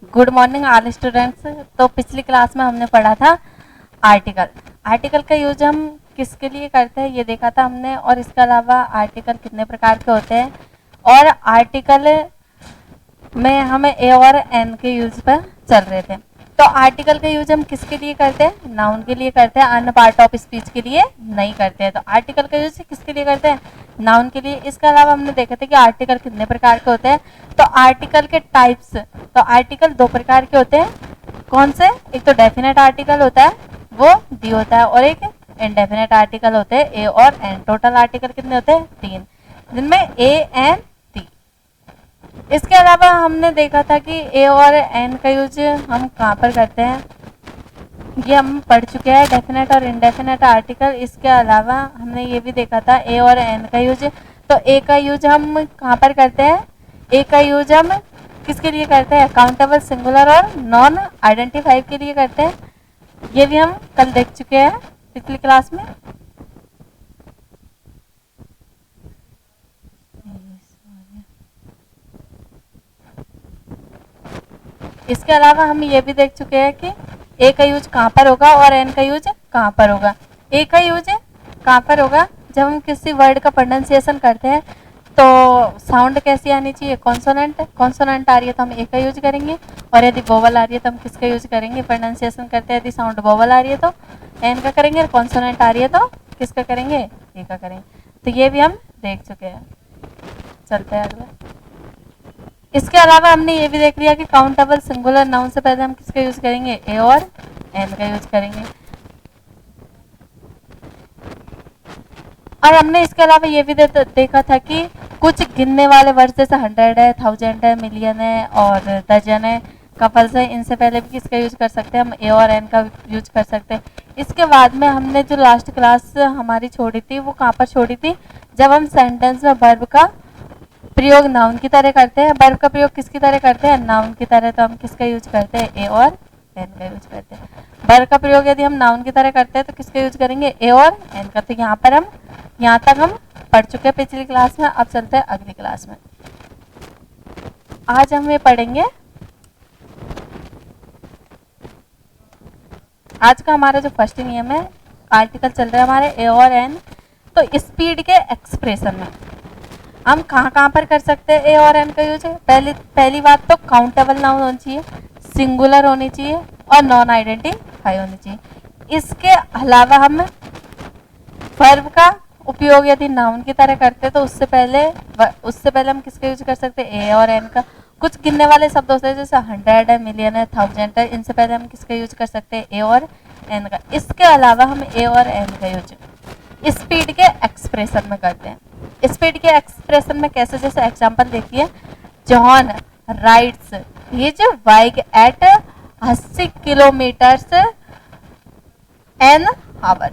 Good morning all students. तो पिछली class में हमने पढ़ा था आर्टिकल। आर्टिकल का यूज हम किसके लिए करते हैं ये देखा था हमने, और इसके अलावा आर्टिकल कितने प्रकार के होते हैं, और आर्टिकल में हमें ए और एन के यूज पर चल रहे थे। तो आर्टिकल का यूज हम किसके लिए करते हैं? नाउन के लिए करते हैं, अन्य पार्ट ऑफ स्पीच के लिए नहीं करते हैं। तो आर्टिकल का यूज किसके लिए करते हैं? नाउन के लिए। इसके अलावा हमने देखा था कि आर्टिकल कितने प्रकार के होते हैं। तो आर्टिकल के टाइप्स, तो आर्टिकल दो प्रकार के होते हैं। कौन से? एक तो डेफिनेट आर्टिकल होता है, वो डी होता है, और एक इनडेफिनेट आर्टिकल होते हैं, ए और एन। टोटल आर्टिकल कितने होते हैं? 3, जिनमें ए एन टी। इसके अलावा हमने देखा था कि ए और एन का यूज हम कहाँ पर करते हैं, ये हम पढ़ चुके हैं, डेफिनेट और इनडेफिनेट आर्टिकल। इसके अलावा हमने ये भी देखा था ए और एन का यूज। तो ए का यूज हम कहाँ पर करते हैं? ए का यूज हम किसके लिए करते हैं? काउंटेबल, सिंगुलर और नॉन आइडेंटिफाइव के लिए करते हैं। ये भी हम कल देख चुके हैं पिछली क्लास में। इसके अलावा हम ये भी देख चुके हैं कि ए का यूज कहाँ पर होगा और एन का यूज कहाँ पर होगा। ए का यूज कहाँ पर होगा? जब हम किसी वर्ड का प्रोनाउंसिएशन करते हैं तो साउंड कैसी आनी चाहिए? कॉन्सोनेंट। कॉन्सोनेंट आ रही है तो हम ए का यूज करेंगे, और यदि वोवल आ रही है तो हम किसका यूज करेंगे? प्रोनाउंसिएशन करते हैं यदि साउंड वोवल आ रही है तो एन का करेंगे, और कॉन्सोनेंट आ रही है तो किसका करेंगे? ए का करेंगे। तो ये भी हम देख चुके हैं। चलते हैं अगला। इसके अलावा हमने ये भी देख लिया कि काउंटेबल सिंगुलर नाउन से पहले हम किसका यूज करेंगे? ए और एन का यूज करेंगे। और हमने इसके अलावा ये भी देखा था कि कुछ गिनने वाले वर्ड जैसे 100 है, 1000 है, मिलियन है और दर्जन है, कपल्स है, इनसे पहले भी किसका यूज कर सकते हैं? हम ए और एन का यूज कर सकते हैं। इसके बाद में हमने जो लास्ट क्लास हमारी छोड़ी थी वो कहाँ पर छोड़ी थी? जब हम सेंटेंस में वर्ब का प्रयोग नाउन की तरह करते हैं। वर्ब का प्रयोग किसकी तरह करते हैं? नाउन की तरह। तो हम किसका यूज करते हैं? ए और एन का यूज करते हैं। वर्ब का प्रयोग यदि हम नाउन की तरह करते हैं तो किसका यूज करेंगे? ए और एन का। तो यहाँ पर हम यहाँ तक हम पढ़ चुके हैं पिछली क्लास में। अब चलते हैं अगली क्लास में। आज हम ये पढ़ेंगे, आज का हमारा जो फर्स्ट नियम है, आर्टिकल चल रहा है हमारे ए और एन। तो स्पीड के एक्सप्रेशन में हम कहाँ पर कर सकते हैं ए और एन का यूज? पहली बात तो काउंटेबल नाउन होनी चाहिए, सिंगुलर होनी चाहिए और नॉन आइडेंटिफाई होनी चाहिए। इसके अलावा हम वर्ब का उपयोग यदि नाउन की तरह करते हैं तो उससे पहले हम किसका यूज कर सकते हैं? ए और एन का। कुछ गिनने वाले शब्द होते हैं जैसे 100 है, मिलियन है, 1000 है, इनसे पहले हम किसका यूज कर सकते हैं? ए और एन का। इसके अलावा हम ए और एन का यूज स्पीड के एक्सप्रेशन में करते हैं। स्पीड के एक्सप्रेशन में कैसे? जैसे एग्जांपल देखिए, John rides his bike at 80 kilometre an hour.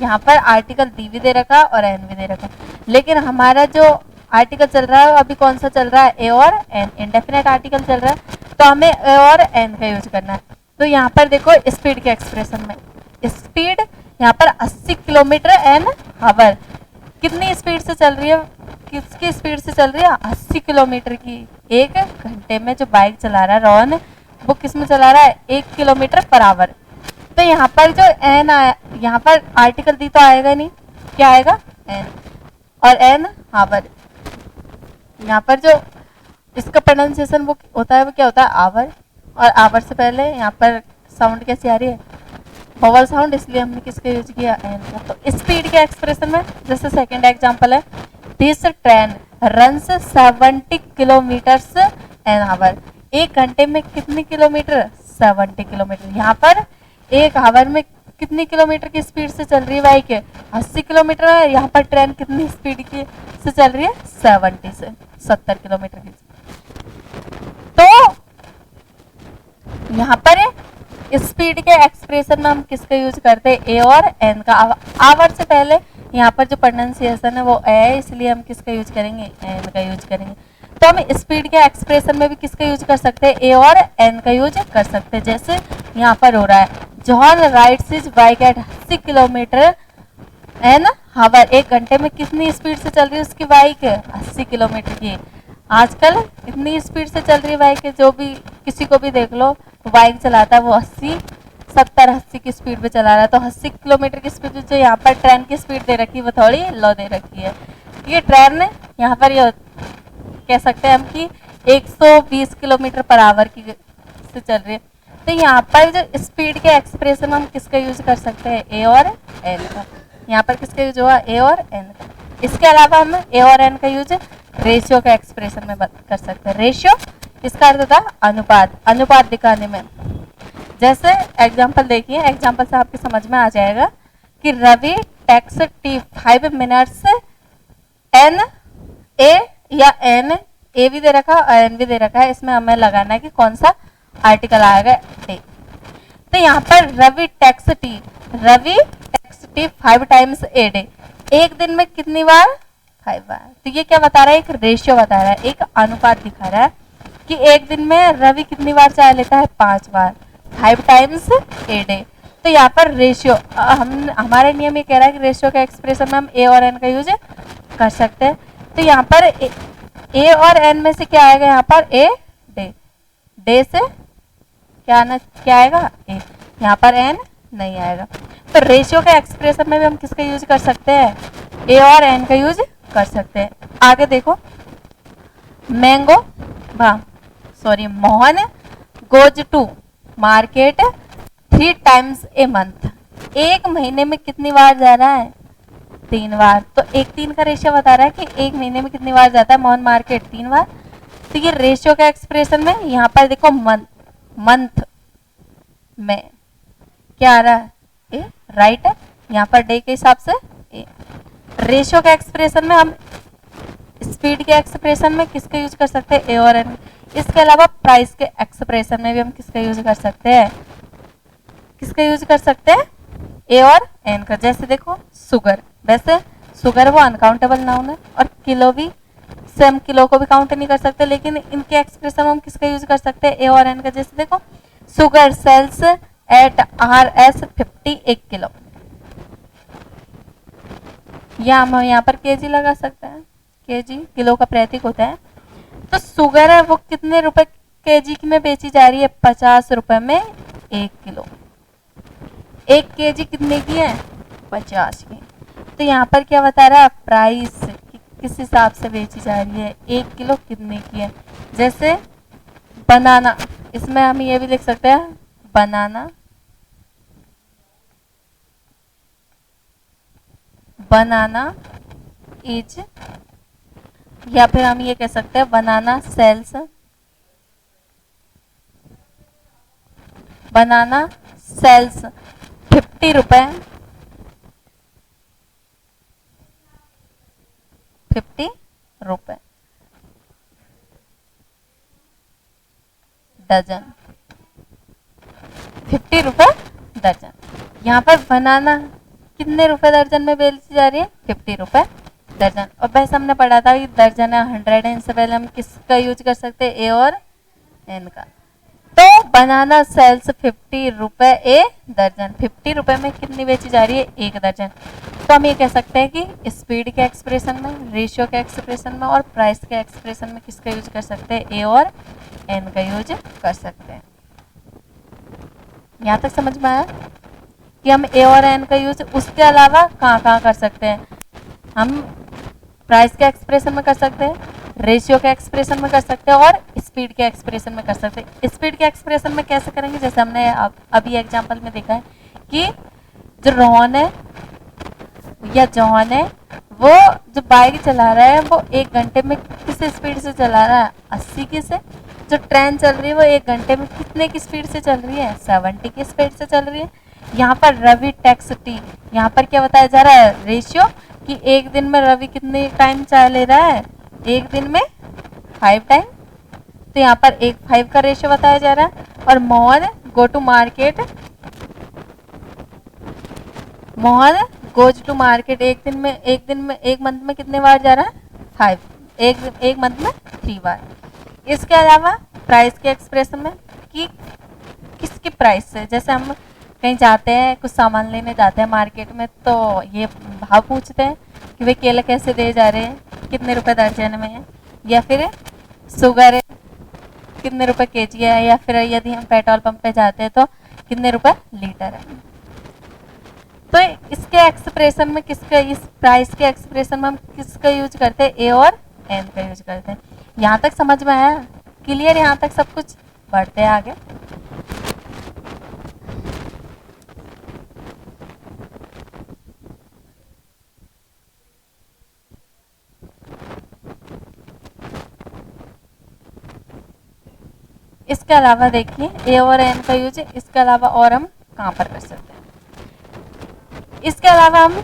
यहाँ पर आर्टिकल डी भी दे रखा और एन भी दे रखा, लेकिन हमारा जो आर्टिकल चल रहा है अभी कौन सा चल रहा है? ए और एन। इंडेफिनेट आर्टिकल चल रहा है तो हमें ए और एन का यूज करना है। तो यहाँ पर देखो स्पीड के एक्सप्रेशन में स्पीड यहाँ पर 80 किलोमीटर एन आवर। कितनी स्पीड से चल रही है? किसकी स्पीड से चल रही है? 80 किलोमीटर की। एक घंटे में जो बाइक चला रहा है रॉन, वो किस में चला रहा है? 1 किलोमीटर पर आवर। तो यहाँ पर जो एन आया, यहाँ पर आर्टिकल दी तो आएगा नहीं, क्या आएगा? एन। और एन आवर। यहाँ पर जो इसका प्रोनाउंसिएशन वो होता है वो क्या होता है? आवर। और आवर से पहले यहाँ पर साउंड कैसी आ रही है? वोवल साउंड, इसलिए हमने किसका यूज किया? एन का। तो स्पीड के एक्सप्रेशन में जैसे सेकंड एग्जांपल है, this train runs 70 kilometres N hour. एक घंटे में कितनी किलोमीटर? 70 किलोमीटर। यहाँ पर एक आवर में कितनी किलोमीटर की स्पीड से चल रही है बाइक? 80 किलोमीटर है। यहाँ पर ट्रेन कितनी स्पीड की से चल रही है? 70 किलोमीटर की। तो यहाँ पर स्पीड के एक्सप्रेशन में हम किसका यूज करते हैं? ए और एन का। आवर से पहले यहाँ पर जो प्रोनाउंसिएशन है वो है, इसलिए हम किसका यूज करेंगे? एन का यूज करेंगे। तो हम स्पीड के एक्सप्रेशन में भी किसका यूज कर सकते हैं? ए और एन का यूज कर सकते हैं। जैसे यहाँ पर हो रहा है, John rides his bike at 80 kilometre an hour. एक घंटे में कितनी स्पीड से चल रही है उसकी बाइक? 80 किलोमीटर की। आजकल इतनी स्पीड से चल रही है बाइक है, जो भी किसी को भी देख लो बाइक चलाता है वो 70-80 की स्पीड पे चला रहा है। तो 80 किलोमीटर की स्पीड जो यहाँ पर ट्रेन की स्पीड दे रखी है वो थोड़ी लो दे रखी है। ये ट्रेन यहाँ पर ये कह सकते हैं हम कि 120 किलोमीटर पर आवर की से चल रही है। तो यहाँ पर जो स्पीड के एक्सप्रेशन हम किसका यूज कर सकते हैं, ए और एन का। यहाँ पर किसका यूज हुआ, ए और एन का। इसके अलावा हम ए और एन का यूज रेशियो का एक्सप्रेशन में कर सकते हैं। रेशियो इसका अर्थ होता है अनुपात, अनुपात दिखाने में। जैसे एग्जाम्पल देखिए, एग्जाम्पल से आपके समझ में आ जाएगा कि Ravi takes tea 5 minutes an a या एन ए भी दे रखा है और एन भी दे रखा है। इसमें हमें लगाना है कि कौन सा आर्टिकल आएगा, डे। तो यहाँ पर Ravi takes tea 5 times a day, एक दिन में कितनी बार, 5 बार। तो ये क्या बता रहा है, एक रेशियो बता रहा है, एक अनुपात दिखा रहा है कि एक दिन में रवि कितनी बार चाय लेता है, 5 बार, 5 टाइम्स ए डे। तो यहाँ पर रेशियो हमारे नियम ये कह रहा है कि रेशियो के एक्सप्रेशन में हम ए और एन का यूज कर सकते हैं। तो यहाँ पर ए और एन में से क्या आएगा, यहाँ पर ए डे, डे से क्या आएगा, ए, यहाँ पर एन नहीं आएगा। तो रेशियो के एक्सप्रेशन में भी हम किसका यूज कर सकते हैं, ए और एन का यूज कर सकते हैं। आगे देखो, Mohan goes to market 3 times a month, एक महीने में कितनी बार जा रहा है, 3 बार। तो 1:3 का रेशियो बता रहा है कि एक महीने में कितनी बार जाता है मोहन मार्केट, 3 बार। तो ये रेशियो का एक्सप्रेशन में यहाँ पर देखो मंथ में क्या आ रहा है, ए, राइट है। यहाँ पर डे के हिसाब से ए। रेशियो के एक्सप्रेशन में हम स्पीड के एक्सप्रेशन में किसका यूज कर सकते हैं, ए और एन। इसके अलावा प्राइस के एक्सप्रेशन में भी हम किसका यूज कर सकते हैं, किसका यूज कर सकते हैं, ए और एन का। जैसे देखो शुगर, वैसे शुगर वो अनकाउंटेबल नाउन है और किलो भी, सेम किलो को भी काउंट नहीं कर सकते, लेकिन इनके एक्सप्रेशन में हम किसका यूज कर सकते हैं, ए और एन का। जैसे देखो sugar sells at RS 50 1 kilo, या हम यहाँ पर केजी लगा सकते हैं, केजी किलो का प्रतीक होता है। तो शुगर है वो कितने रुपए केजी में बेची जा रही है, 50 रुपए में 1 किलो। 1 केजी कितने की है, 50 की। तो यहाँ पर क्या बता रहा है, प्राइस किस हिसाब से बेची जा रही है, 1 किलो कितने की है। जैसे बनाना, इसमें हम ये भी लिख सकते हैं बनाना इज, या फिर हम ये कह सकते हैं बनाना सेल्स 50 रुपए, 50 रुपए दर्जन, 50 रुपए दर्जन। यहाँ पर बनाना कितने रुपए दर्जन में बेची जा रही है, 50 रुपए दर्जन। और वैसे हमने पढ़ा था कि दर्जन है 100 है, इनसे पहले हम किसका यूज कर सकते हैं, ए और एन का। तो बनाना सेल्स 50 रुपए ए दर्जन, 50 रुपए में कितनी बेची जा रही है, 1 दर्जन। तो हम ये कह सकते हैं कि स्पीड के एक्सप्रेशन में, रेशियो के एक्सप्रेशन में और प्राइस के एक्सप्रेशन में किसका यूज कर सकते हैं, ए और एन का यूज कर सकते हैं। यहाँ तक समझ में आया कि हम ए और एन का यूज उसके अलावा कहाँ कर सकते हैं, हम प्राइस के एक्सप्रेशन में कर सकते हैं, रेशियो के एक्सप्रेशन में कर सकते हैं और स्पीड के एक्सप्रेशन में कर सकते हैं। स्पीड के एक्सप्रेशन में कैसे करेंगे, जैसे हमने अभी एग्जांपल में देखा है कि जो रोहन है या जॉन है वो जो बाइक चला रहा है वो 1 घंटे में किस स्पीड से चला रहा है, 80 की से। जो ट्रेन चल रही है वो 1 घंटे में कितने की स्पीड से चल रही है, 70 की स्पीड से चल रही है। यहाँ पर रवि टेक्स टी, यहाँ पर क्या बताया जा रहा है, रेशियो, कि एक दिन में रवि कितने टाइम चाय ले रहा है, एक दिन में 5 टाइम। तो यहाँ पर 1:5 का रेशियो बताया जा रहा है। और मोहन गोज टू मार्केट एक मंथ में कितने बार जा रहा है, 5, एक मंथ में 3 बार। इसके अलावा प्राइस के एक्सप्रेशन में कि किसकी प्राइस से, जैसे हम कहीं जाते हैं, कुछ सामान लेने जाते हैं मार्केट में, तो ये भाव पूछते हैं कि वे केले कैसे दे जा रहे हैं, कितने रुपए दर्जन में है, या फिर शुगर है कितने रुपए केजी है, या फिर यदि हम पेट्रोल पंप पे जाते हैं तो कितने रुपए लीटर है। तो इसके एक्सप्रेशन में किसका, इस प्राइस के एक्सप्रेशन में हम किसका यूज करते हैं, ए और एन का यूज करते हैं। यहाँ तक समझ में आया, क्लियर, यहाँ तक सब कुछ। बढ़ते हैं आगे। इसके अलावा देखिए ए और एन का यूज, इसके अलावा और हम कहाँ पर कर सकते हैं। इसके अलावा हम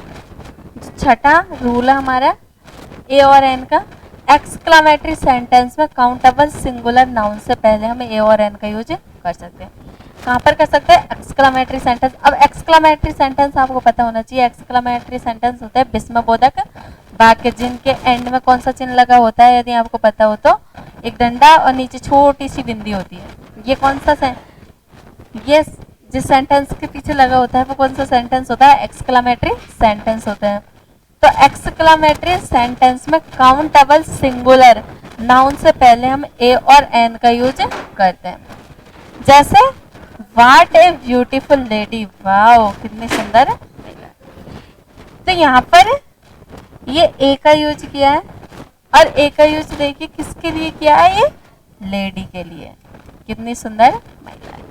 छठा रूल है हमारा ए और एन का, एक्सक्लामेटरी सेंटेंस में काउंटेबल सिंगुलर नाउन से पहले हम ए और एन का यूज कर सकते हैं। कहाँ पर कर सकते हैं, एक्सक्लामेटरी सेंटेंस। अब एक्सक्लामेटरी सेंटेंस आपको पता होना चाहिए, एक्सक्लामेटरी सेंटेंस होता है विस्मयबोधक वाक्य जिनके एंड में कौन सा चिन्ह लगा होता है, यदि आपको पता हो तो एक डंडा और नीचे छोटी सी बिंदी होती है। ये कौन सा ये जिस सेंटेंस के पीछे लगा होता है वो कौन सा सेंटेंस होता है, एक्सक्लामेटरी सेंटेंस होता है। तो एक्सक्लामेटरी सेंटेंस में काउंटेबल सिंगुलर नाउन से पहले हम ए और एन का यूज करते हैं। जैसे what a beautiful lady, wow कितनी सुंदर है। तो यहाँ पर ये ए का यूज किया है, और ए का यूज देखिए किसके लिए किया है, ये लेडी के लिए, कितनी सुंदर महिला है।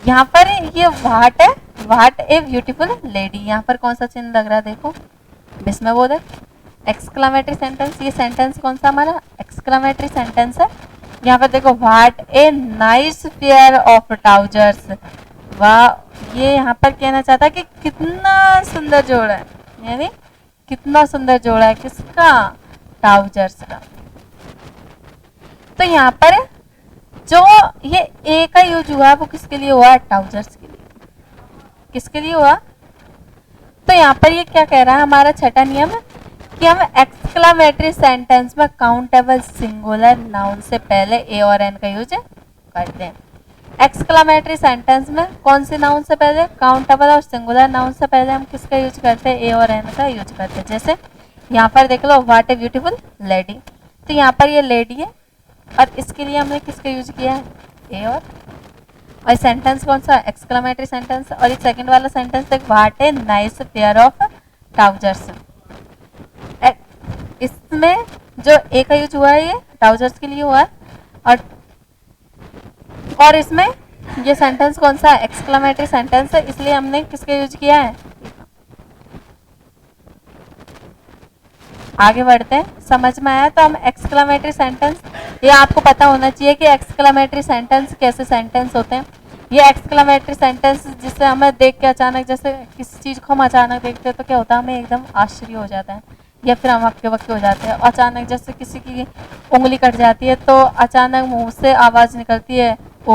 यहाँ पर ये व्हाट है, व्हाट ए ब्यूटीफुल लेडी, यहाँ पर कौन सा चिन्ह लग रहा है, देखो विस्मयबोधक एक्सक्लामेटरी सेंटेंस। ये सेंटेंस कौन सा हमारा, एक्सक्लामेटरी सेंटेंस है। यहाँ पर देखो what a nice pair of trousers, वाह, ये यहाँ पर कहना चाहता है कि कितना सुंदर जोड़ा है, यानी कितना सुंदर जोड़ा है किसका, ट्राउजर्स का। तो यहाँ पर जो ये ए का यूज हुआ वो किसके लिए हुआ, ट्राउजर्स के लिए, किसके लिए हुआ। तो यहाँ पर ये क्या कह रहा है, हमारा छठा नियम कि हम एक्सक्लामेटरी सेंटेंस में काउंटेबल सिंगुलर नाउन से पहले ए और एन का यूज करते हैं। एक्सक्लामेटरी सेंटेंस में कौन से नाउन से पहले, काउंटेबल और सिंगुलर नाउन से पहले हम किसका यूज करते हैं, ए और एन का यूज करते हैं। जैसे यहाँ पर देख लो व्हाट ए ब्यूटीफुल लेडी, तो यहाँ पर ये लेडी है और इसके लिए हमने किसका यूज किया है, ए और सेंटेंस कौन सा, एक्सक्लामेटरी सेंटेंस। और ये सेकंड वाला सेंटेंस देख, what a nice pair of trousers, इसमें जो ए का यूज हुआ है ये ट्राउजर्स के लिए हुआ है, और इसमें ये सेंटेंस कौन सा, एक्सक्लामेटरी सेंटेंस है, इसलिए हमने किसका यूज किया है। आगे बढ़ते हैं, समझ में आया। तो हम एक्सक्लामेटरी सेंटेंस, ये आपको पता होना चाहिए कि एक्सक्लामेटरी सेंटेंस कैसे सेंटेंस होते हैं। ये एक्सक्लामेटरी सेंटेंस जिससे हमें देख के अचानक, जैसे किसी चीज को हम अचानक देखते हैं तो क्या होता है, हमें एकदम आश्चर्य हो जाता है, या फिर हम हक्के बक्के हो जाते हैं। अचानक जैसे किसी की उंगली कट जाती है तो अचानक मुंह से आवाज निकलती है ओ,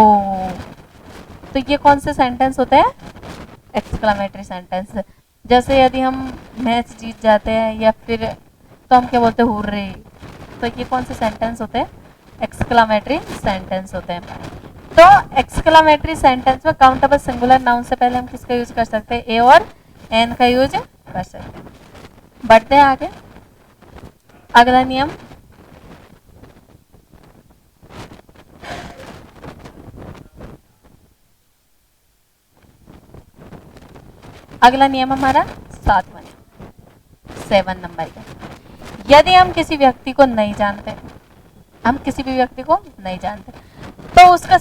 तो ये कौन से सेंटेंस होते हैं, एक्सक्लामेटरी सेंटेंस। जैसे यदि हम मैच जीत जाते हैं या फिर तो हम क्या बोलते हैं, हुर्रे, तो ये कौन से सेंटेंस होते हैं, एक्सक्लामेटरी सेंटेंस होते हैं। तो एक्सक्लामेटरी सेंटेंस में काउंटेबल सिंगुलर नाउन से पहले हम किसका यूज कर सकते हैं, ए और एन का यूज कर सकते हैं। बढ़ते हैं आगे, अगला नियम, अगला नियम हमारा 7वां नियम, 7 नंबर का। यदि हम किसी व्यक्ति को नहीं जानते, हम किसी भी व्यक्ति को नहीं जानते, तो उसका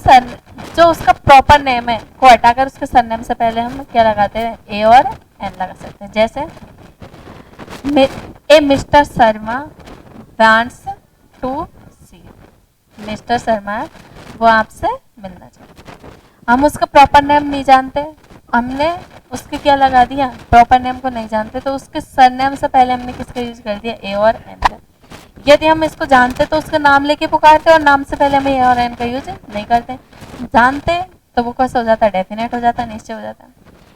जो उसका प्रॉपर नेम है को हटाकर उसके सरनेम से पहले हम क्या लगाते हैं, ए और एन लगा सकते हैं। जैसे a mister Sharma wants to see you, Mr Sharma है वो आपसे मिलना चाहते। हम उसका प्रॉपर नेम नहीं जानते, हमने उसके क्या लगा दिया, प्रॉपर नेम को नहीं जानते, तो उसके सरनेम से पहले हमने किसका यूज कर दिया, ए और एन का। यदि हम इसको जानते तो उसका नाम लेके पुकारते, और नाम से पहले हम ए और एन का यूज नहीं करते। जानते तो वो कैसा हो जाता है, डेफिनेट हो जाता है, निश्चय हो जाता है।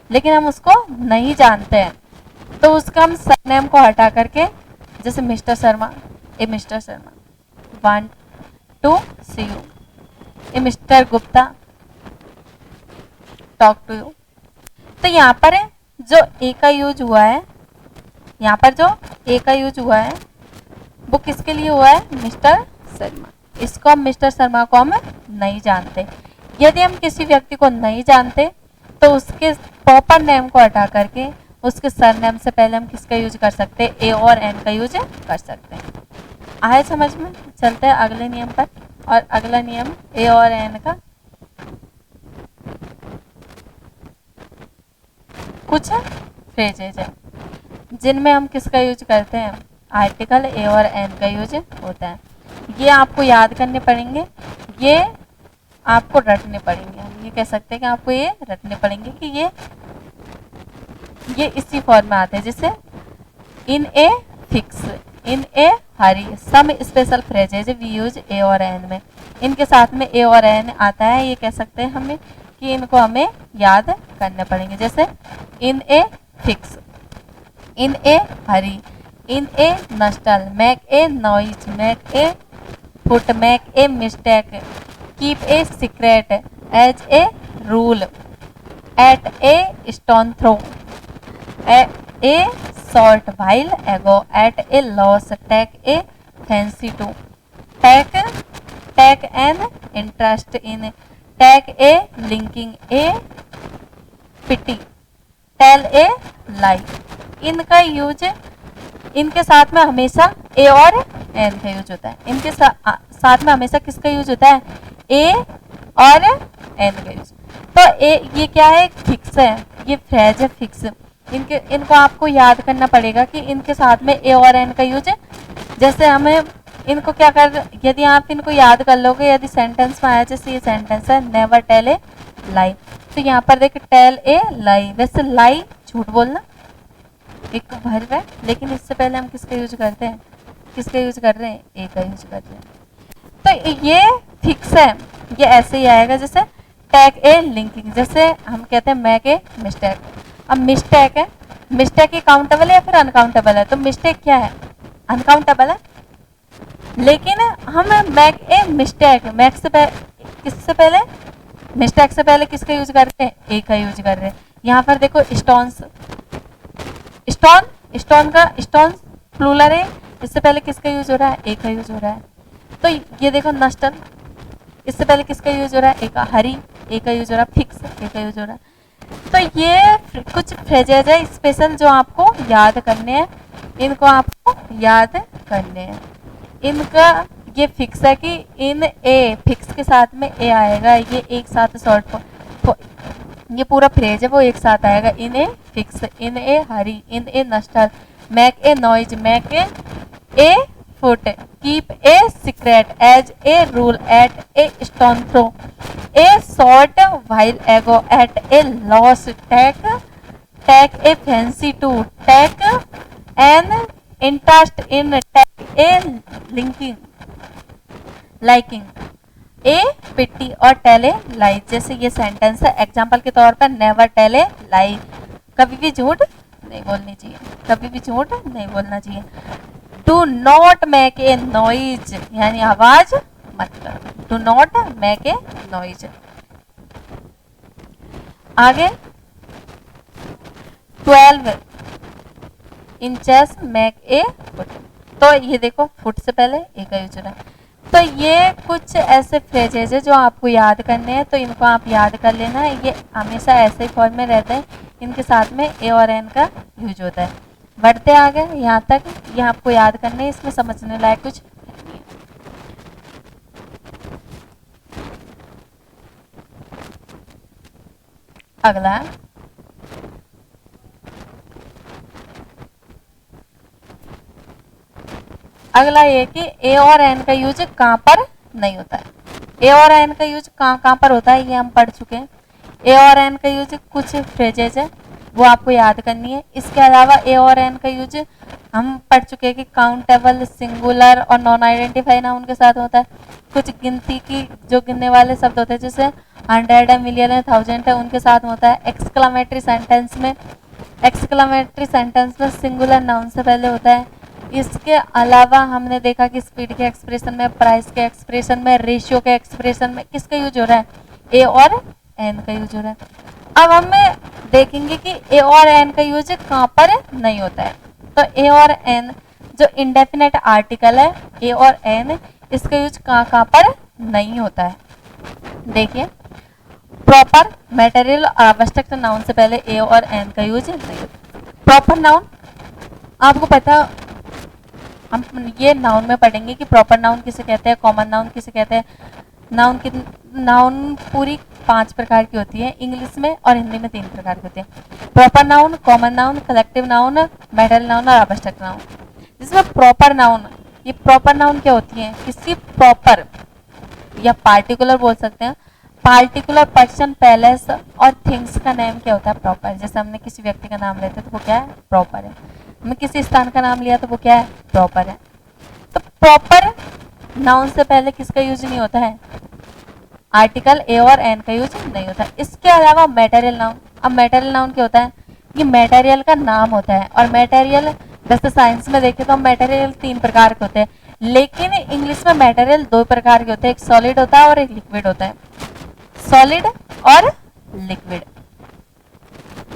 लेकिन हम उसको नहीं जानते हैं तो उसका हम सरनेम को हटा करके, जैसे mister Sharma, a mister Sharma want to see you, a mister Gupta talk to you. तो यहाँ पर जो ए का यूज हुआ है, यहाँ पर जो ए का यूज हुआ है वो किसके लिए हुआ है, मिस्टर शर्मा। इसको हम मिस्टर शर्मा को हम नहीं जानते। यदि हम किसी व्यक्ति को नहीं जानते तो उसके प्रॉपर नेम को हटा करके उसके सरनेम से पहले हम किसका यूज कर सकते हैं, ए और एन का यूज कर सकते हैं। आए समझ में? चलते हैं अगले नियम पर। और अगला नियम ए और एन का कुछ फ्रेजेज है जिनमें हम किसका यूज करते हैं, आर्टिकल ए और एन का यूज होता है। ये आपको याद करने पड़ेंगे, ये आपको रटने पड़ेंगे। हम ये कह सकते हैं कि आपको ये रटने पड़ेंगे कि ये इसी फॉर्म में आते हैं, जैसे in a fix, in a hurry, some special phrases we use a और एन में। इनके साथ में ए और एन आता है, ये कह सकते हैं हमें कि इनको हमें याद करने पड़ेंगे। जैसे in a fix, in a hurry, in a nutshell, make a noise, make a fool, make a mistake, keep a secret, as a rule, at a stone throw, a short while ago, at a loss, take a fancy to, take an interest in, take a linking, a pity, tell a lie. इनका use, इनके साथ में हमेशा ए और N का use होता है। इनके साथ में हमेशा किसका यूज होता है, ए और एन का यूज। तो ये क्या है, फिक्स है, ये फ्रेज है फिक्स। इनको आपको याद करना पड़ेगा कि इनके साथ में ए और एन का यूज है। जैसे हमें इनको क्या कर, यदि आप इनको याद कर लोगे, यदि सेंटेंस में आया, जैसे ये सेंटेंस है नेवर टेल ए लाई, तो यहाँ पर देखिए टेल ए लाई, वैसे लाई झूठ बोलना एक वर्ब है, लेकिन इससे पहले हम किसका यूज करते हैं, किसका यूज कर रहे हैं, ए का यूज कर रहे हैं। तो ये फिक्स है, ये ऐसे ही आएगा। जैसे टैग ए लिंकिंग, जैसे हम कहते हैं मैक ए मिस्टेक। अब मिस्टेक है, मिस्टेक ही काउंटेबल है या फिर अनकाउंटेबल है, तो मिस्टेक क्या है, अनकाउंटेबल है। लेकिन हम मैक ए मिस्टेक, मैक से किससे पहले, मिस्टेक से पहले किसका यूज कर रहे हैं, ए का यूज कर रहे हैं। यहाँ पर देखो स्टोन्स, स्टोन, स्टोन का स्टोन प्लूरल है, इससे पहले किसका यूज हो रहा है, ए का यूज हो रहा है। तो ये देखो नस्टल, इससे पहले किसका यूज हो रहा है, ए का। हरी, ए का यूज हो रहा है। फिक्स, ए का यूज हो रहा है। तो ये कुछ फ्रेजेज है स्पेशल जो आपको याद करने हैं, इनको आपको याद करने हैं। इनका ये फिक्स है कि इन ए, फिक्स के साथ में ए आएगा, ये एक साथ शॉर्ट, ये पूरा फ्रेज है वो एक साथ आएगा। In a fix, in a hurry, in a nutshell, make a noise, make a fool, keep a secret, as a rule, at a stone throw, a short while ago, at a loss, take a fancy to, take an interest in, take a linking liking, a pity और tell a लाई। जैसे ये sentence है, example के तौर पर never tell a लाई, कभी भी झूठ नहीं बोलनी चाहिए, कभी भी झूठ नहीं बोलना चाहिए। Do not make a noise, यानी आवाज मत करो, do not make a noise. आगे 12 इंचेस मेक ए फुट, तो ये देखो फुट से पहले ए का यूज हो रहा है। तो ये कुछ ऐसे फ्रेजेज है जो आपको याद करने हैं, तो इनको आप याद कर लेना है। ये हमेशा ऐसे ही फॉर्म में रहते हैं, इनके साथ में ए और एन का यूज होता है। बढ़ते आगे यहाँ तक, ये आपको याद करने हैं, इसमें समझने लायक कुछ नहीं है। अगला अगला ये कि ए और एन का यूज कहाँ पर नहीं होता है। ए और एन का यूज कहाँ पर होता है, ये हम पढ़ चुके हैं। ए और एन का यूज कुछ फ्रेजेज है वो आपको याद करनी है। इसके अलावा ए और एन का यूज हम पढ़ चुके हैं कि काउंटेबल, सिंगुलर और नॉन आइडेंटिफाई नाउन के साथ होता है। कुछ गिनती की जो गिनने वाले शब्द होते हैं, जैसे 100 है, मिलियन है, 1000 है, उनके साथ होता है। एक्सक्लामेटरी सेंटेंस में सिंगुलर नाउन से पहले होता है। इसके अलावा हमने देखा कि स्पीड के एक्सप्रेशन में, प्राइस के एक्सप्रेशन में, रेशियो के एक्सप्रेशन में किसका यूज हो रहा है, ए और एन का यूज हो रहा है। अब हम देखेंगे कि ए और एन का यूज कहाँ पर नहीं होता है। तो ए और एन जो इंडेफिनेट आर्टिकल है, ए और एन, इसका यूज कहाँ पर नहीं होता है। देखिए, प्रॉपर मटेरियल और आवश्यक नाउन से पहले ए और एन का यूज नहीं होता। प्रॉपर नाउन आपको पता, हम ये नाउन में पढ़ेंगे कि प्रॉपर नाउन किसे कहते हैं, कॉमन नाउन किसे कहते हैं। नाउन पूरी 5 प्रकार की होती है, इंग्लिश में और हिंदी में 3 प्रकार की होती है। Proper noun, common noun, collective noun, material noun और आवश्यक नाउन। जिसमें प्रॉपर नाउन, ये प्रॉपर नाउन क्या होती है, किसी प्रॉपर या पार्टिकुलर बोल सकते हैं, पार्टिकुलर पर्सन, पैलेस और थिंग्स का नेम क्या होता है, प्रॉपर। जैसे हमने किसी व्यक्ति का नाम लेते हैं तो वो क्या है, प्रॉपर है। हमने किसी स्थान का नाम लिया तो वो क्या है, प्रॉपर है। तो प्रॉपर नाउन से पहले किसका यूज नहीं होता है, आर्टिकल ए और एन का यूज नहीं होता। इसके अलावा मटेरियल नाउन, अब मटेरियल नाउन क्या होता है, ये मटेरियल का नाम होता है। और मटेरियल वैसे साइंस में देखें तो मटेरियल 3 प्रकार के होते हैं, लेकिन इंग्लिश में मटेरियल 2 प्रकार के होते हैं, एक सॉलिड होता है और एक लिक्विड होता है। सॉलिड और लिक्विड।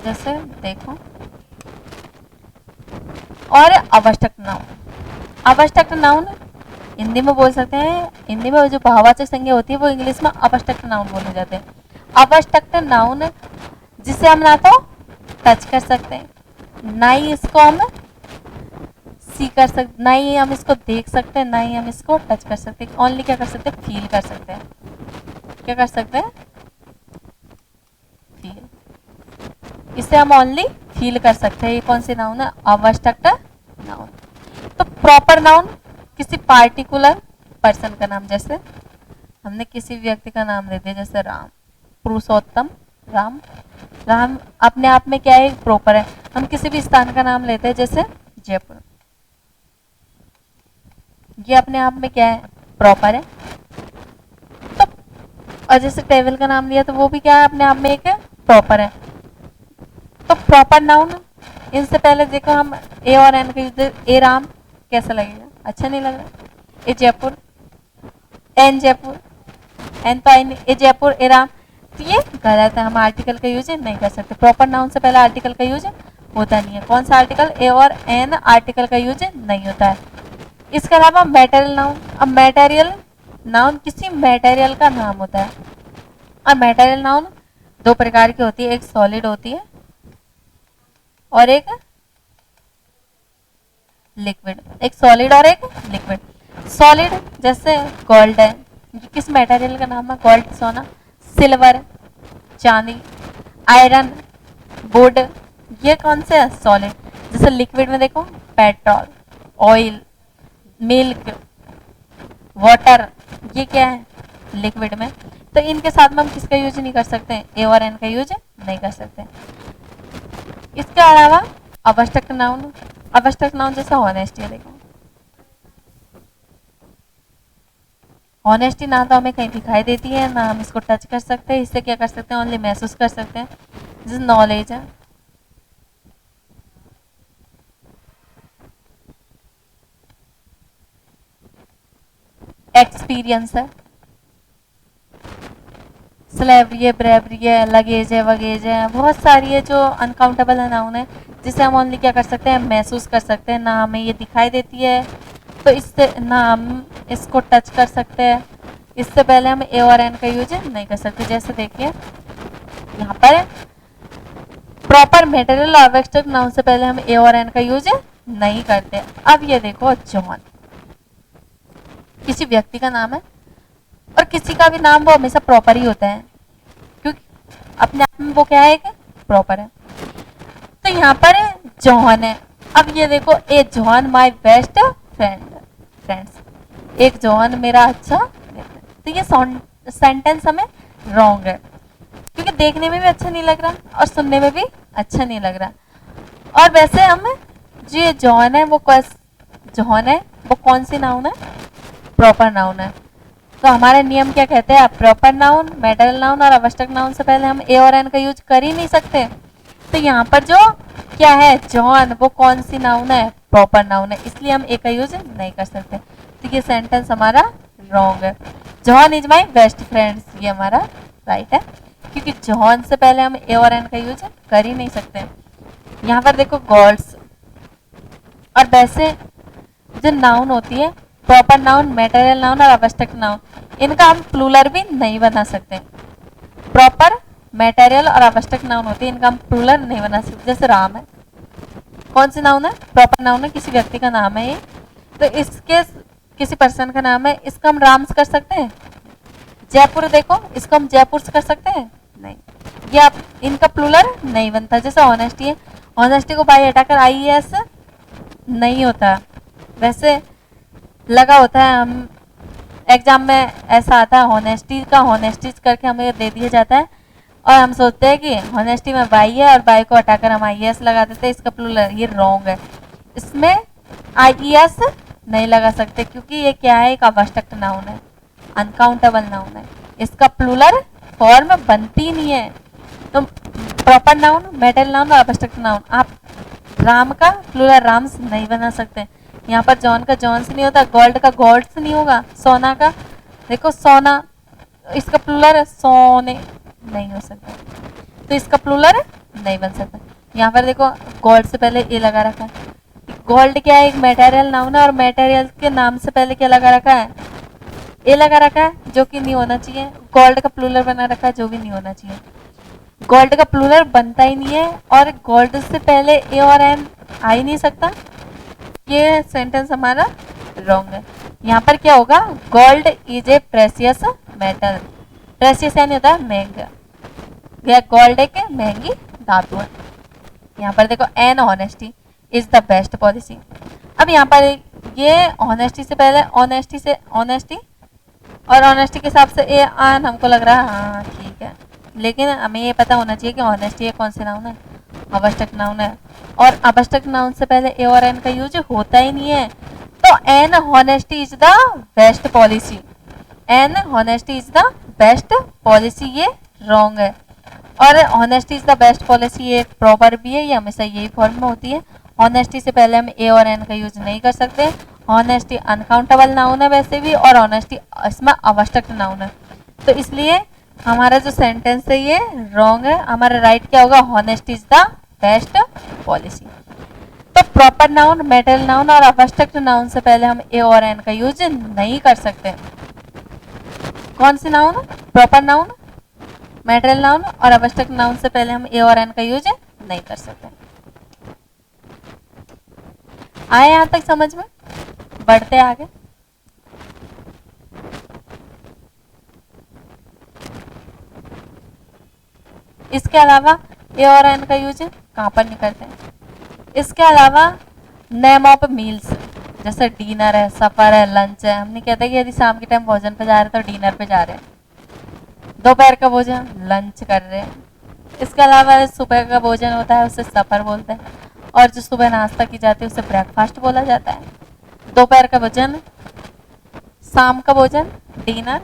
जैसे देखो, और आवश्यक नाउन, आवश्यक नाउन हिंदी में बोल सकते हैं, हिंदी में जो भाववाचक संज्ञा होती है वो इंग्लिश में आवश्यक नाउन बोले जाते हैं। आवश्यक नाउन जिसे हम ना तो टच कर सकते हैं, ना ही इसको हम सी कर सकते, ना ही हम इसको देख सकते हैं, ना ही हम इसको टच कर सकते हैं। ओनली क्या कर सकते हैं, फील कर सकते हैं। क्या कर सकते हैं, फील। इसे हम ओनली फील कर सकते हैं। ये कौन सी नाउन है, आवश्यक नाउन। तो प्रॉपर नाउन किसी पार्टिकुलर पर्सन का नाम, जैसे हमने किसी व्यक्ति का नाम ले दिया, जैसे राम, पुरुषोत्तम राम। राम अपने आप में क्या है, प्रॉपर है। हम किसी भी स्थान का नाम लेते हैं, जैसे जयपुर, ये अपने आप में क्या है, प्रॉपर है। तो और जैसे टेबल का नाम लिया तो वो भी क्या है, अपने आप में एक प्रॉपर है। तो प्रॉपर नाउन, इनसे पहले देखो हम ए और एन का यूज, ए राम कैसा लगेगा, अच्छा नहीं लग रहा। ए जयपुर, एन जयपुर, एन तो आई नहीं, ए जयपुर, ए राम, तो ये गलत है। हम आर्टिकल का यूज नहीं कर सकते। प्रॉपर नाउन से पहले आर्टिकल का यूज होता नहीं है। कौन सा आर्टिकल, ए और एन आर्टिकल का यूज नहीं होता है। इसके अलावा मटेरियल नाउन, अब मटेरियल नाउन किसी मटेरियल का नाम होता है। और मटेरियल नाउन 2 प्रकार की होती है, एक सॉलिड होती है और एक लिक्विड। एक सॉलिड और एक लिक्विड। सॉलिड जैसे गोल्ड है, ये किस मटेरियल का नाम है, गोल्ड सोना, सिल्वर चांदी, आयरन वुड, ये कौन से है, सॉलिड। जैसे लिक्विड में देखो, पेट्रोल, ऑयल, मिल्क, वाटर, ये क्या है, लिक्विड में। तो इनके साथ में हम किसका यूज नहीं कर सकते, ए और एन का यूज नहीं कर सकते। इसके अलावा आवश्यक नाउन, आवश्यक नाउन जैसे ऑनेस्टी है, देखो ऑनेस्टी ना तो हमें कहीं दिखाई देती है, ना हम इसको टच कर सकते हैं, इससे क्या कर सकते हैं, ओनली महसूस कर सकते हैं। जैसे नॉलेज है, एक्सपीरियंस है, स्लेवरी है, ब्रेवरी है, लगेज है, वगेज है, बहुत सारी है जो अनकाउंटेबल है नाउन है, जिसे हम ओनली क्या कर सकते हैं, महसूस कर सकते हैं। ना हमें ये दिखाई देती है तो इससे ना हम इसको टच कर सकते हैं, इससे पहले हम ए और एन का यूज नहीं कर सकते। जैसे देखिए यहाँ पर प्रॉपर मटेरियल और आवश्यक नाउन से पहले हम ए और एन का यूज नहीं करते। अब ये देखो, जॉन किसी व्यक्ति का नाम है और किसी का भी नाम वो हमेशा प्रॉपर ही होता है, क्योंकि अपने आप में वो क्या है, प्रॉपर है। तो यहाँ पर जॉन है। अब ये देखो, ए जॉन माय बेस्ट फ्रेंड्स, एक जॉन मेरा अच्छा मित्र। तो ये सेंटेंस हमें रॉन्ग है, क्योंकि देखने में भी अच्छा नहीं लग रहा और सुनने में भी अच्छा नहीं लग रहा। और वैसे हम जो ये जॉन है वो जॉन है वो कौन सी नाउन है, प्रॉपर नाउन है। तो हमारे नियम क्या कहते हैं, प्रॉपर नाउन, मटेरियल नाउन और आवश्यक नाउन से पहले हम ए और एन का यूज कर ही नहीं सकते। तो यहाँ पर जो क्या है, जॉन, वो कौन सी नाउन है, प्रॉपर नाउन है, इसलिए हम ए का यूज नहीं कर सकते। तो ये सेंटेंस हमारा रॉन्ग है। John is my best friends, ये हमारा राइट है, क्योंकि जॉन से पहले हम ए और एन का यूज कर ही नहीं सकते। यहाँ पर देखो गर्ल्स, और वैसे जो नाउन होती है प्रॉपर नाउन, मटेरियल नाउन और अब्स्ट्रक्ट नाउन, इनका हम प्लूरल भी नहीं बना सकते। प्रॉपर, मटेरियल और अब्स्ट्रक्ट नाउन होती है, इनका हम प्लूरल नहीं बना सकते। जैसे राम है, कौन सी नाउन है? प्रॉपर नाउन है, किसी व्यक्ति का नाम है ये, तो इसके किसी पर्सन का नाम है, इसका हम राम्स कर सकते हैं? जयपुर देखो, इसको हम जयपुर कर सकते हैं? नहीं, ये आप इनका प्लूरल नहीं बनता। जैसे ऑनेस्टी है, ऑनेस्टी को बाई हटाकर IES नहीं होता, वैसे लगा होता है, हम एग्जाम में ऐसा आता है ऑनेस्टी का ऑनेस्टी करके हमें दे दिया जाता है और हम सोचते हैं कि ऑनेस्टी में बाई है और बाई को हटाकर हम IES लगा देते हैं, इसका प्लूरल, ये रॉन्ग है। इसमें IES नहीं लगा सकते क्योंकि ये क्या है? एक अब्स्ट्रक्ट नाउन है, अनकाउंटेबल नाउन है, इसका प्लूरल फॉर्म बनती नहीं है। तो प्रॉपर नाउन, मटेरियल नाउन और अब्स्ट्रक्ट नाउन, आप राम का प्लूरल राम्स नहीं बना सकते। यहाँ पर जॉन का जॉन्स नहीं होता, गोल्ड का गोल्ड्स नहीं होगा, सोना का देखो सोना, इसका प्लूरल सोने नहीं हो सकता, तो इसका प्लूरल नहीं बन सकता। यहाँ पर देखो गोल्ड से पहले ए लगा रखा है, गोल्ड क्या है? एक मटेरियल नाउन है और मटेरियल के नाम से पहले क्या लगा रखा है? ए लगा रखा है, जो कि नहीं होना चाहिए। गोल्ड का प्लूरल बना रखा है, जो भी नहीं होना चाहिए। गोल्ड का प्लूरल बनता ही नहीं है और गोल्ड से पहले ए और एन आ ही नहीं सकता, ये सेंटेंस हमारा रॉन्ग है। यहाँ पर क्या होगा? Gold is a precious metal, precious यानी होता है महंगा, गोल्ड एक महंगी धातु है। यहाँ पर देखो an honesty is the best policy. अब यहाँ पर ये ऑनेस्टी से पहले ऑनेस्टी और ऑनेस्टी के हिसाब से ए आन हमको लग रहा है, हाँ ठीक है, लेकिन हमें ये पता होना चाहिए कि ऑनेस्टी है कौन से नाउन है? अब्स्ट्रक्ट नाउन है, और अब्स्ट्रक्ट नाउन से पहले ए और एन का यूज होता ही नहीं है। तो an honesty is the best policy, an honesty is the best policy, ये रॉन्ग है। और honesty is the best policy ये एक प्रॉपर भी है, ये हमेशा यही फॉर्म में होती है। हॉनेस्टी से पहले हम ए और एन का यूज नहीं कर सकते। हॉनेस्टी अनकाउंटेबल नाउन है वैसे भी, और ऑनेस्टी इसमें अब्स्ट्रक्ट नाउन है, तो इसलिए हमारा जो सेंटेंस है ये रॉन्ग है। हमारा राइट क्या होगा? Honesty is the best policy. तो प्रॉपर नाउन, मटेरियल नाउन और अब्स्ट्रक्ट नाउन से पहले हम ए और एन का यूज नहीं कर सकते। कौन सी noun? Proper noun, material noun और अब्स्ट्रक्ट नाउन से पहले हम ए और एन का यूज नहीं कर सकते। आए यहां तक समझ में? बढ़ते आगे। इसके अलावा ए और एन का यूज कहां पर नहीं करते हैं? इसके अलावा नेम ऑफ मील्स, जैसे डिनर है, सफर है, लंच है, हम नहीं कहते कि यदि शाम के टाइम भोजन पे जा रहे हैं तो डिनर पे जा रहे हैं, दोपहर का भोजन लंच कर रहे हैं। इसके अलावा सुबह का भोजन होता है उसे सफर बोलते हैं, और जो सुबह नाश्ता की जाती है उसे ब्रेकफास्ट बोला जाता है। दोपहर का भोजन, शाम का भोजन डिनर,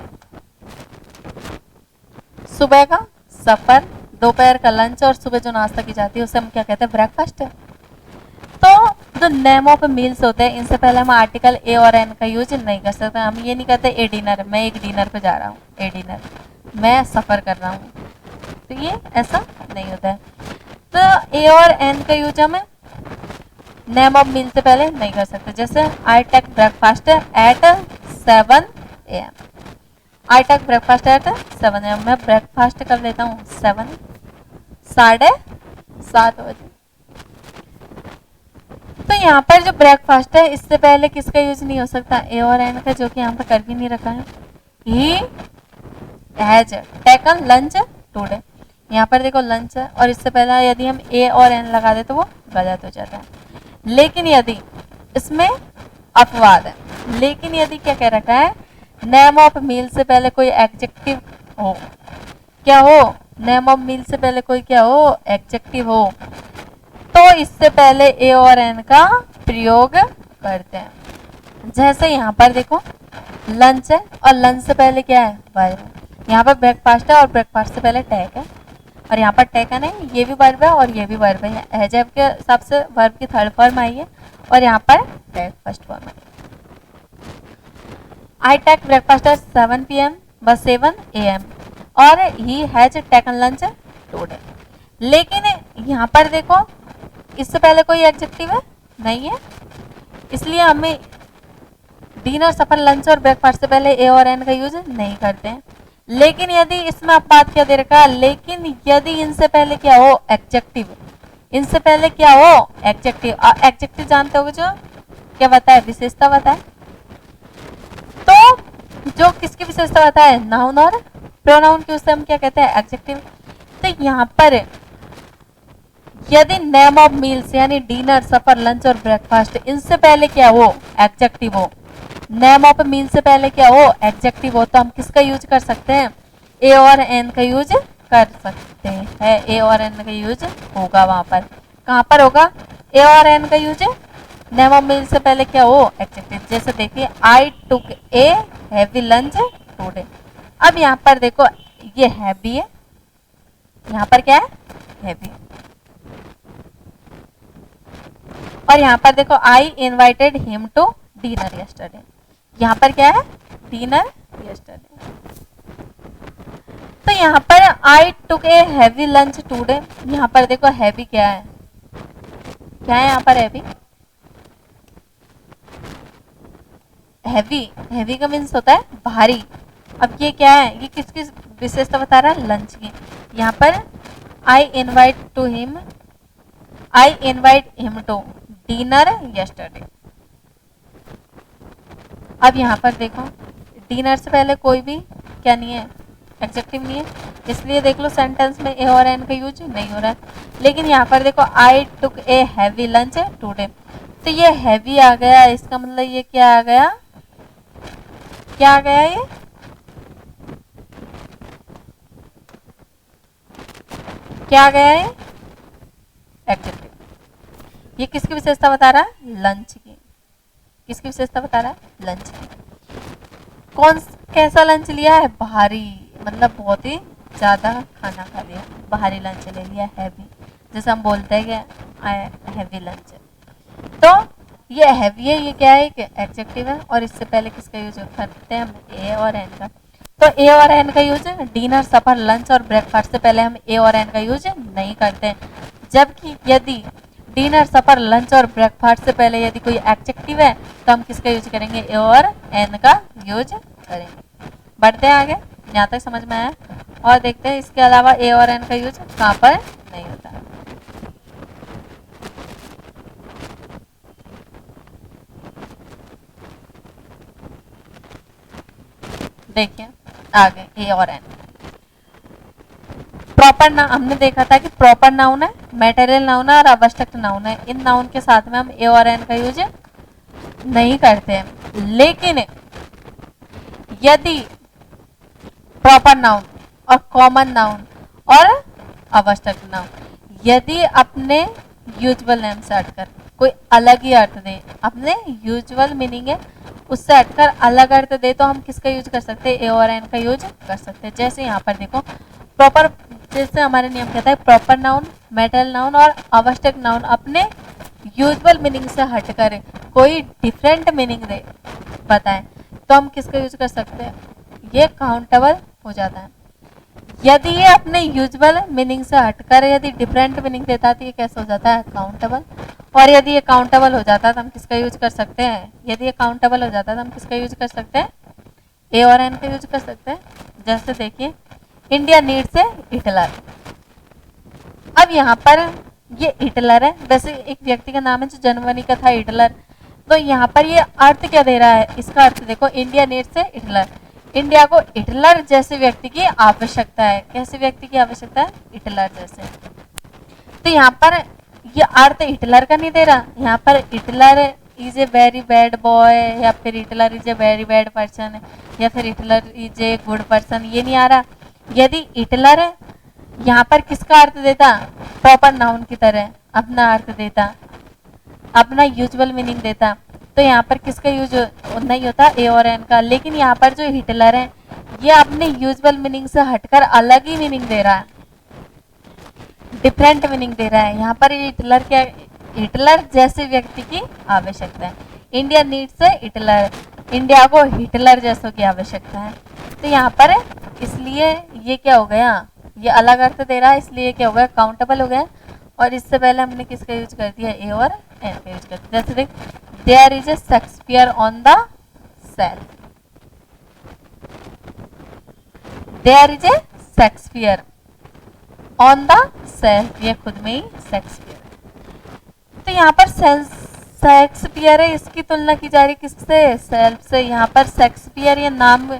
सुबह का सफर, दोपहर का लंच और सुबह जो नाश्ता की जाती है उसे हम क्या कहते हैं? ब्रेकफास्ट है। तो जो नेम ऑफ मील्स होते हैं इनसे पहले हम आर्टिकल ए और एन का यूज नहीं कर सकते। हम ये नहीं कहते ए डिनर, मैं एक डिनर पे जा रहा हूँ, ए डिनर, मैं सफर कर रहा हूँ, तो ये ऐसा नहीं होता है। तो ए और एन का यूज हमें नेम ऑफ मील से पहले नहीं कर सकते। जैसे I take breakfast at 7 AM, I take breakfast at 7 AM, मैं ब्रेकफास्ट कर लेता हूँ 7:30 बजे। तो यहाँ पर जो ब्रेकफास्ट है इससे पहले किसका यूज नहीं हो सकता? ए और एन का, जो कि यहाँ पर कर भी नहीं रखा है। ही हैज टेकन लंच टुडे, यहाँ पर देखो लंच है और इससे पहले यदि हम ए और एन लगा दे तो वो गलत हो जाता है। लेकिन यदि इसमें अपवाद है, लेकिन यदि क्या कह रखा है? नेम ऑफ मील से पहले कोई एडजेक्टिव हो, क्या हो? नेम ऑफ मील से पहले कोई क्या हो? एडजेक्टिव हो, तो इससे पहले ए और एन का प्रयोग करते हैं। जैसे यहाँ पर देखो लंच है और लंच से पहले क्या है? वर्ब है। यहाँ पर ब्रेकफास्ट है और ब्रेकफास्ट से पहले टेक है, और यहाँ पर टेकन है, ये भी वर्ब है और ये भी वर्ब है। एडजेक्टिव के हिसाब से वर्ब की थर्ड फॉर्म आई है और यहाँ पर take first form I. I take breakfast at 7 PM बस 7 AM और he has taken lunch today. लेकिन यहाँ पर देखो इससे पहले कोई एडजेक्टिव है नहीं है, इसलिए हमें डिनर सफर लंच और ब्रेकफास्ट से पहले ए और एन का यूज नहीं करते हैं। लेकिन यदि इसमें अब बात क्या दे रखा है, लेकिन यदि इनसे पहले क्या हो एडजेक्टिव, इनसे पहले क्या हो एडजेक्टिव। एडजेक्टिव जानते हो जो क्या बताए, विशेषता बताए। तो जो किसकी विशेषता बताए, नाउन और प्रोनाउन की, उससे हम क्या कहते हैं एडजेक्टिव। तो यहाँ पर यदि नेम ऑफ मील्स यानी डिनर सफर लंच और ब्रेकफास्ट इनसे पहले क्या हो एडजेक्टिव हो, नेम ऑफ मील से पहले क्या हो एडजेक्टिव हो, तो हम किसका यूज कर सकते हैं, ए और एन का यूज कर सकते हैं। ए और एन का यूज होगा वहां पर, कहां पर होगा ए और एन का यूज, नेम ऑफ मील से पहले क्या हो एडजेक्टिव। जैसे देखिए आई took a heavy lunch today. अब यहाँ पर देखो ये हैवी है, यहाँ पर क्या है हैवी, और यहाँ पर देखो I invited him to dinner yesterday, यहाँ पर क्या है डिनर यस्टरडे। तो यहाँ पर I took a heavy lunch today, यहाँ पर देखो हैवी क्या है, क्या है यहाँ पर हैवी, हैवी, हैवी का मीन्स होता है भारी। अब ये क्या है, ये किसकी विशेषता बता रहा है लंच की। यहाँ पर I invite him to dinner yesterday. अब यहाँ पर देखो डिनर से पहले कोई भी क्या नहीं है एडजेक्टिव नहीं है, इसलिए देख लो सेंटेंस में ए और एन का यूज नहीं हो रहा है। लेकिन यहाँ पर देखो आई took a heavy lunch today, तो ये हैवी आ गया, इसका मतलब ये क्या आ गया, क्या आ गया, ये क्या आ गया, ये एडजेक्टिव। ये किसकी विशेषता बता रहा है लंच की, किसकी विशेषता बता रहा है लंच की। कौन कैसा लंच लिया है, भारी, मतलब बहुत ही ज्यादा खाना खा लिया, भारी लंच ले लिया, हैवी, जैसे हम बोलते हैं कि हैवी लंच। तो ये हैवी है, ये क्या है एक एडजेक्टिव है, और इससे पहले किसका यूज करते हैं हम ए और एन का। तो ए और एन का यूज डिनर सफर लंच और ब्रेकफास्ट से पहले हम ए और एन का यूज नहीं करते, जबकि यदि डिनर सफर लंच और ब्रेकफास्ट से पहले यदि कोई एडजेक्टिव है तो हम किसका यूज करेंगे, ए और एन का यूज करेंगे। बढ़ते हैं आगे, यहाँ तक समझ में आया, और देखते हैं इसके अलावा ए और एन का यूज कहाँ पर नहीं होता है। देखिए आगे ए और एन। प्रॉपर नाउन हमने देखा था कि प्रॉपर नाउन है, मैटेरियल नाउन है और आवश्यक नाउन है। इन नाउन के साथ में हम ए और एन का यूज नहीं करते हैं। लेकिन यदि प्रॉपर नाउन और कॉमन नाउन और आवश्यक नाउन यदि अपने यूजुअल नेम से हटकर कोई अलग ही अर्थ दे, अपने यूजुअल मीनिंग है उससे हटकर अलग अर्थ दे, तो हम किसका यूज कर सकते हैं, ए और एन का यूज कर सकते हैं। जैसे यहाँ पर देखो प्रॉपर, जैसे हमारे नियम कहता है प्रॉपर नाउन, मैटेरियल नाउन और आवश्यक नाउन अपने यूजुअल मीनिंग से हटकर कोई डिफरेंट मीनिंग दे बताएं, तो हम किसका यूज कर सकते हैं, ये काउंटेबल हो जाता है। यदि ये अपने यूजुअल मीनिंग से हटकर यदि डिफरेंट मीनिंग देता है तो ये कैसे हो जाता है काउंटेबल। और यदि ये काउंटेबल हो जाता है तो हम किसका यूज कर सकते हैं, यदि ये काउंटेबल हो जाता है तो हम किसका यूज कर सकते हैं, ए और एन का यूज कर सकते हैं। जैसे देखिए इंडिया नीड्स ए हिटलर। अब यहाँ पर ये हिटलर है, वैसे एक व्यक्ति का नाम है जो जर्मनी का था हिटलर। तो यहाँ पर ये अर्थ क्या दे रहा है, इसका अर्थ देखो India needs a Hitler, India को हिटलर जैसे व्यक्ति की आवश्यकता है। कैसे व्यक्ति की आवश्यकता है, हिटलर जैसे। तो यहाँ पर ये अर्थ हिटलर का नहीं दे रहा, यहाँ पर Hitler is a very bad boy, या फिर Hitler is a very bad person, या फिर Hitler is a good person, ये नहीं आ रहा। यदि हिटलर है यहाँ पर किसका अर्थ देता, प्रॉपर नाउन की तरह अपना अर्थ देता, अपना यूजुअल मीनिंग देता, तो यहाँ पर किसका यूज नहीं होता, ए और एन का। लेकिन यहाँ पर जो हिटलर है ये अपने यूजुअल मीनिंग से हटकर अलग ही मीनिंग दे रहा है, डिफरेंट मीनिंग दे रहा है। यहाँ पर हिटलर क्या, हिटलर जैसे व्यक्ति की आवश्यकता है। India needs a Hitler, India को हिटलर जैसों की आवश्यकता है। तो यहाँ पर इसलिए ये क्या हो गया, ये अलग अर्थ दे रहा है, इसलिए क्या हो गया काउंटेबल हो गया। और इससे पहले हमने किसका यूज कर दिया, ए और एन का यूज कर दिया। जैसे देख there is a Shakespeare on the shelf, there is a Shakespeare on the shelf, ये खुद में ही शेक्सपियर है। तो यहाँ पर शेक्सपियर है, इसकी तुलना की जा रही किससे? सेल्फ से। यहाँ पर शेक्सपियर ये नाम,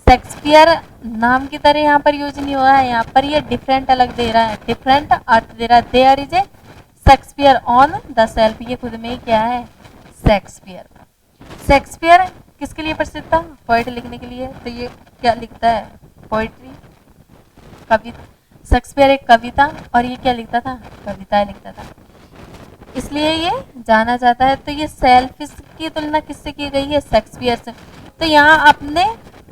शेक्सपियर नाम की तरह यहाँ पर यूज नहीं हुआ है, यहाँ पर ये डिफरेंट अलग दे रहा है, डिफरेंट अर्थ दे रहा है। There is a Shakespeare on the shelf, ये खुद में ही क्या है? शेक्सपियर। शेक्सपियर किसके लिए प्रसिद्ध था? पोएट लिखने के लिए। तो ये क्या लिखता है? पोएट्री, कविता। शेक्सपियर एक कविता, और ये क्या लिखता था? कविताएं लिखता था, इसलिए ये जाना जाता है। तो ये सेल्फ की तुलना किससे की गई है? शेक्सपियर से। तो यहाँ अपने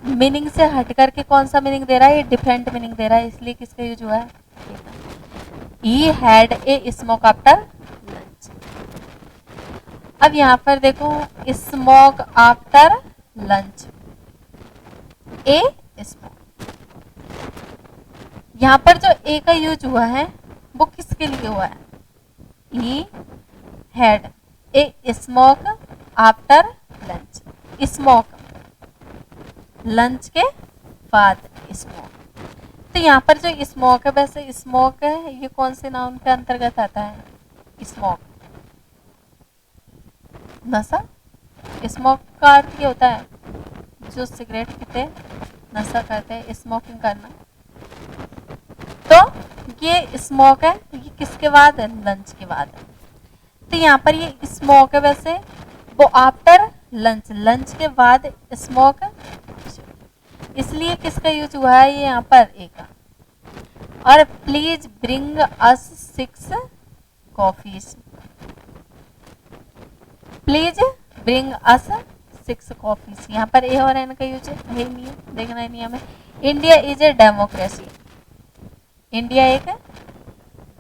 मीनिंग से हट करके कौन सा मीनिंग दे रहा है? ये डिफरेंट मीनिंग दे रहा है, इसलिए किसका यूज हुआ है? He had a smoke after lunch. अब यहाँ पर देखो, स्मोक आफ्टर लंच, ए स्मोक। यहाँ पर जो ए का यूज हुआ है वो किसके लिए हुआ है? He had a smoke after lunch, smoke lunch के बाद स्मोक। तो यहाँ पर जो स्मोक है, वैसे स्मोक है ये कौन से नाउन के अंतर्गत आता है? स्मोक, नशा। स्मोक का अर्थ ये होता है जो सिगरेट पीते, नशा करते हैं, स्मोकिंग करना। तो ये स्मोक है, ये किसके बाद है? लंच के बाद है। तो यहाँ पर ये स्मोक है, वैसे वो आफ्टर लंच, लंच के बाद स्मोक, इसलिए किसका यूज हुआ है? ये यहाँ पर ए का। और please bring us 6 coffees, please bring us 6 coffees. यहाँ पर ए और एन का यूज है नहीं है, देखना है नहीं हमें। India is a democracy, India एक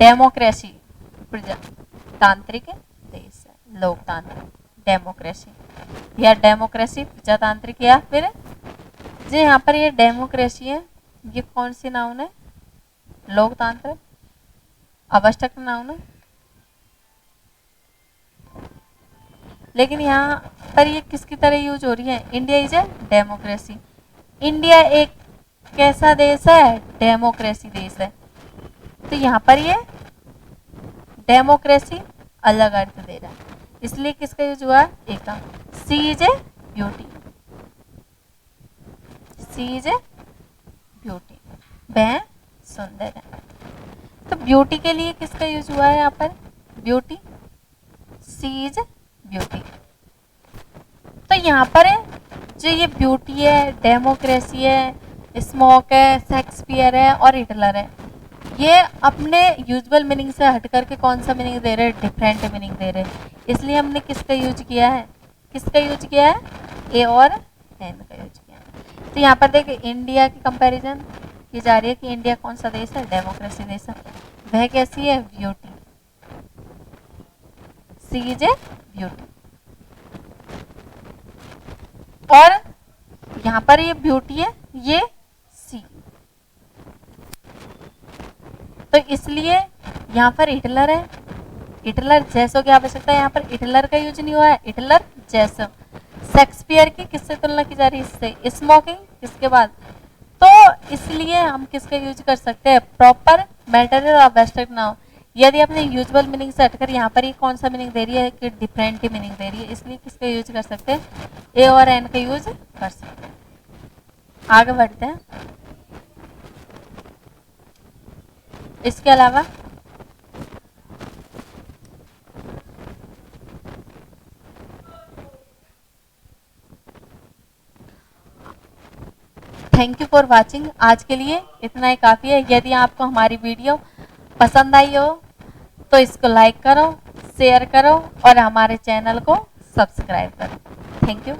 डेमोक्रेसी, प्रजातांत्रिक देश है, लोकतांत्रिक, डेमोक्रेसी या डेमोक्रेसी प्रजातांत्रिक, या फिर जो यहाँ पर ये डेमोक्रेसी है, ये कौन सी नाउन है? लोकतांत्रिक, आवश्यक नाउन है। लेकिन यहाँ पर ये किसकी तरह यूज हो रही है? India is a democracy. India एक कैसा देश है? डेमोक्रेसी देश है। तो यहाँ पर ये डेमोक्रेसी अलग अर्थ दे रहा है, इसलिए किसका यूज हुआ? ए का। She is a beauty, she is a beauty, वह सुंदर है। तो ब्यूटी के लिए किसका यूज हुआ है यहाँ पर? Beauty, she is beauty. तो यहाँ पर है जो ये ब्यूटी है, डेमोक्रेसी है, स्मोक है, शेक्सपियर है और हिटलर है, ये अपने यूजुअल मीनिंग से हट करके कौन सा मीनिंग दे रहे हैं? डिफरेंट मीनिंग दे रहे हैं। इसलिए हमने किसका यूज किया है? किसका यूज किया है? ए और एन का यूज किया है। तो यहाँ पर देखिए इंडिया की कंपैरिजन की जा रही है कि इंडिया कौन सा देश है? डेमोक्रेसी देश है। वह कैसी है? Beauty, she is a beauty. और यहाँ पर ये ब्यूटी है, ये सी। तो इसलिए यहाँ पर हिटलर है, हिटलर जैसो की आवश्यकता है, यहाँ पर हिटलर का यूज नहीं हुआ है, हिटलर जैसो। शेक्सपियर की किससे तुलना की जा रही है? इससे। स्मोकिंग किसके बाद? तो इसलिए हम किसका यूज कर सकते हैं? प्रॉपर, मैटर और आवश्यक नाउन। यदि अपने यूजुअल मीनिंग से हटकर यहाँ पर ये कौन सा मीनिंग दे रही है? कि डिफरेंट मीनिंग दे रही है, इसलिए किसका यूज कर सकते हैं? ए और एन का यूज कर सकते हैं। आगे बढ़ते हैं। इसके अलावा थैंक यू फॉर वाचिंग। आज के लिए इतना ही काफ़ी है। यदि आपको हमारी वीडियो पसंद आई हो तो इसको लाइक करो, शेयर करो और हमारे चैनल को सब्सक्राइब करो। Thank you.